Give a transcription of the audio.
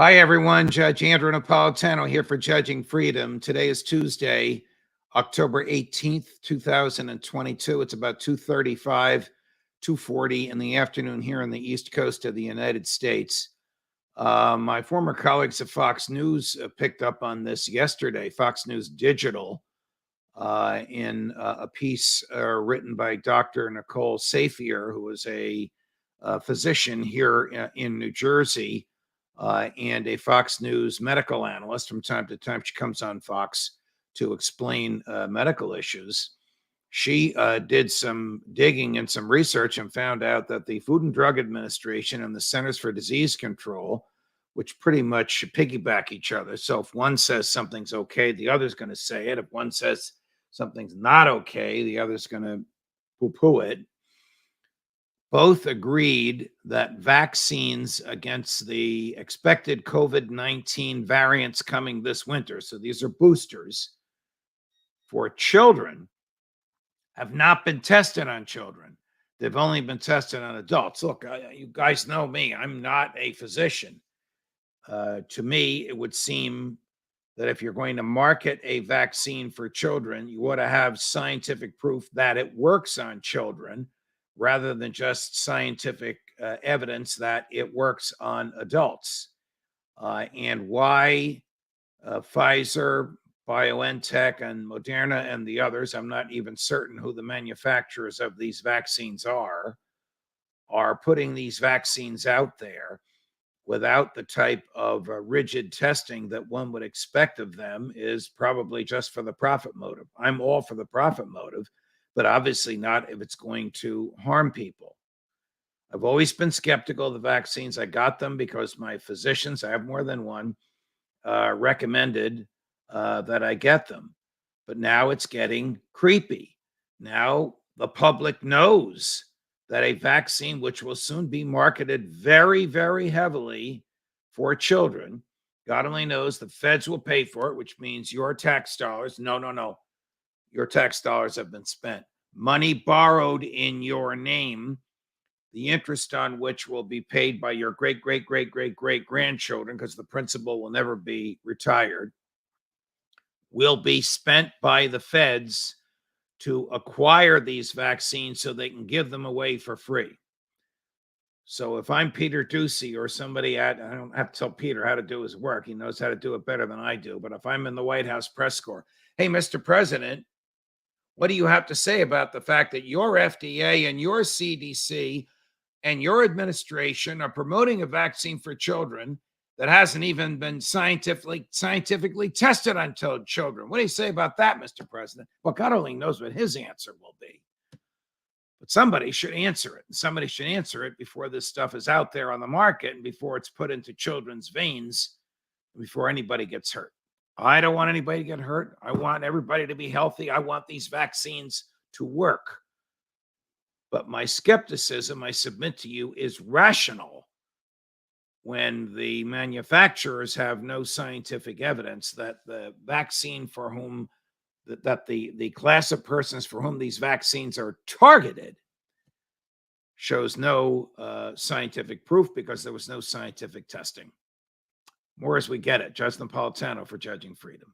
Hi, everyone. Judge Andrew Napolitano here for Judging Freedom. Today is Tuesday, October 18th, 2022. It's about 2:35, 2:40 in the afternoon here on the East Coast of the United States. My former colleagues at Fox News picked up on this yesterday, Fox News Digital, in a piece written by Dr. Nicole Safier, who is a physician here in New Jersey. And a Fox News medical analyst. From time to time, she comes on Fox to explain medical issues. She did some digging and some research and found out that the Food and Drug Administration and the Centers for Disease Control, which pretty much piggyback each other. So if one says something's okay, the other's going to say it. If one says something's not okay, the other's going to poo-poo it. Both agreed that vaccines against the expected COVID-19 variants coming this winter, so these are boosters for children, have not been tested on children. They've only been tested on adults. Look, you guys know me. I'm not a physician. To me, it would seem that if you're going to market a vaccine for children, you ought to have scientific proof that it works on children, rather than just scientific evidence that it works on adults. And why Pfizer, BioNTech, and Moderna and the others, I'm not even certain who the manufacturers of these vaccines are putting these vaccines out there without the type of rigid testing that one would expect of them is probably just for the profit motive. I'm all for the profit motive, but obviously not if it's going to harm people. I've always been skeptical of the vaccines. I got them because my physicians, I have more than one, recommended that I get them. But now it's getting creepy. Now the public knows that a vaccine, which will soon be marketed very, very heavily for children, God only knows the feds will pay for it, which means your tax dollars, no. Your tax dollars have been spent. Money borrowed in your name, the interest on which will be paid by your great grandchildren, because the principal will never be retired, will be spent by the feds to acquire these vaccines so they can give them away for free. So if I'm Peter Doocy or somebody I don't have to tell Peter how to do his work. He knows how to do it better than I do. But if I'm in the White House press corps, hey, Mr. President, what do you have to say about the fact that your FDA and your CDC and your administration are promoting a vaccine for children that hasn't even been scientifically tested on children? What do you say about that, Mr. President? Well, God only knows what his answer will be. But somebody should answer it. And somebody should answer it before this stuff is out there on the market and before it's put into children's veins, before anybody gets hurt. I don't want anybody to get hurt. I want everybody to be healthy. I want these vaccines to work. But my skepticism, I submit to you, is rational when the manufacturers have no scientific evidence that the vaccine for whom, that the class of persons for whom these vaccines are targeted shows no scientific proof because there was no scientific testing. More as we get it. Judge Napolitano for Judging Freedom.